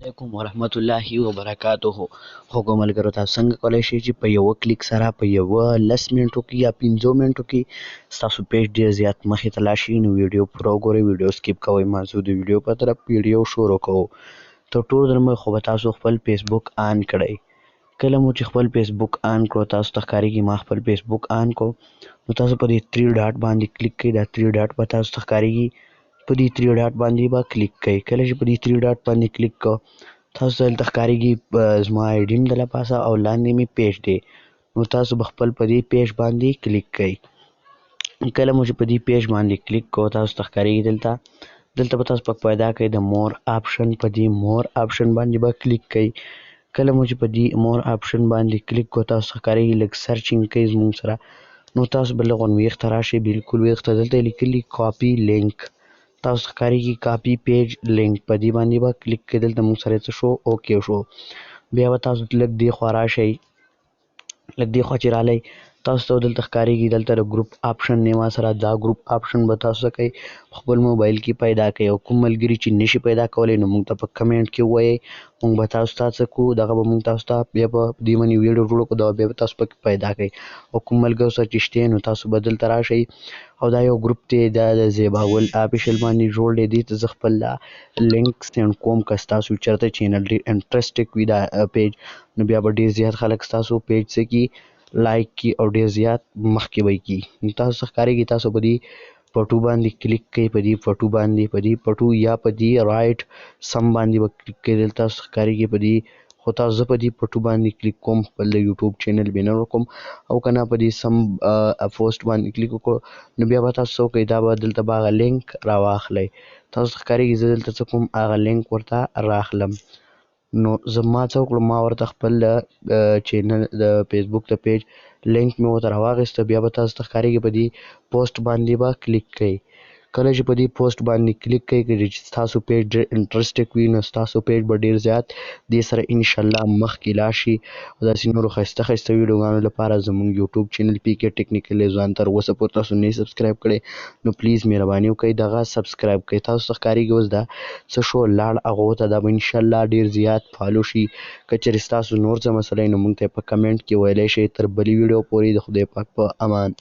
علیکم ورحمت الله وبرکاته. هوګو ملګرو، تاسو څنګه کولی شئ چې په یوه کلیک سره په یوه 10 منټو کې یا 15 منټو کې ستاسو پیج ډېر زیات مخې ته لاړ شي. نو ویډیو پوره وګورئ، ویډیو سکیپ کوئ مه. زه د ویډیو په طرف ویډیو شروع کوو. تر ټولو درمه خو به تاسو خپل فیسبوک آن کړئ. کله مو چې خپل فیسبوک آن کړو، تاسو ته ښکارېږي ما خپل فیسبوک آن کړو، نو تاسو په دې 3 ډاټ باندې کلیک کړئ. دا 3 ډاټ به تاسو ته ښکارېږي، په دې 3 ډاټ باندې به کلیک کړئ. کله چې په دې 3 ډاټ باندې کلیک کړو، تاسو ته دلته ښکارېږي زما آی ډي هم دله پاسه او لاندې مې پیج دی. نو تاسو به خپل په دې پیج باندې کلیک کړئ. کله مو چې په دې پیج باندې کلیک کړو، تاسو ته ښکارېږي دلته به تاسو پک پیدا کړئ د مور آپشن. په دې مور آپشن باندې به کلیک کړئ. کله مو چې په دې مور آپشن باندې کلیک کړو، تاسو ته ښکارېږي لږ سرچینګ کوي زموږ سره. نو تاسو به لږ ویښته راشئ، بلکل ویښته. دلته یې لیکلي کاپي لینک، تاسو ته ښکارېږي کاپي پیج لینک. په دې باندې به کلیک کړئ. دلته موږ سره څه شو؟ اوکې شو. بیا به تاسو لږ دې خوا راشئ، لږ دې خوا چې راغلی، تاسو ته دلته ښکارېږي دلته د ګروپ آپشن دی ما سره. دا ګروپ آپشن به تاسو څه کوئ؟ په خپل موبایل کې پیدا کوئ. او کوم ملګري چې نشي پیدا کولی، نو موږ ته په کمنټ کې ووایئ، موږ به تاسو ته څه کوو، دغه به موږ تاسو ته بیا په دې باندې ویډیو جوړ کړو، دغه بیا به تاسو پکې پیدا کوئ. او کوم ملګرو سره چې شته، نو تاسو به دلته راشئ. او دا یو ګروپ دی، دا د زیباول آفیشل باندې جوړ دی. دې ته زه خپل لینک سینډ کوم. که ستاسو چېرته چینل ډېر انټرسټک وي دا پیج، نو بیا به ډېر زیات خلک ستاسو پیج څه کي، لایک کی او ډېر زیات مخکې به یې کي. تاسو ته ښکارېږي تاسو په دې فوټو باندې کلیک کوئ، په دې فوټو باندې، په دې فوټو یا په دې رایټ سم باندې به کلیک کوئ. دلته تاسو ښکارېږي په دې، خو تاسو زه په دې فوټو باندې کلیک کوم، خپل د یوټیوب چینل بینر وکړم، او که نه په دې سم پوسټ باندې کلیک وکړو، نو بیا به تاسو څه وکړئ، دا به دلته به هغه لینک راواخلئ. تاسو ته ښکارېږي زه دلته څه کوم، هغه لینک ورته راخلم. نو ما څه وکړو، ما ورته خپل چینل د فیسبوک د پیج لینک مې ورته راواخیسته. بیا به تاسو ته ښکارېږي په دې پوسټ باندې به کلیک کوئ. کله چې په دې پوسټ باندې کلیک کوئ، چې ستاسو پیج ډېر انټرسټک وي، نو ستاسو پیج به ډېر زیات دې سره انشاءالله مخکې لاړ شي. او داسې نورو ښایسته ښایسته ویډیوګانو لپاره زموږ یوټیوب چینل پي کې ټیکنیکل ځوان تر اوسه پورې تاسو نه یې سبسکرایب کړی، نو پلیز مهرباني وکړئ دغه سبسکرایب کړئ. تاسو ته ښکارېږي اوس دا څه شو، لاړ هغو ته. دا به انشاءالله ډېر زیات فالو شي. که چېرې ستاسو نور څه مسله وي، نو موږ ته یې په کمنټ کې ویلی شئ. تر بلې ویډیو پورې د خدای پاک په امان.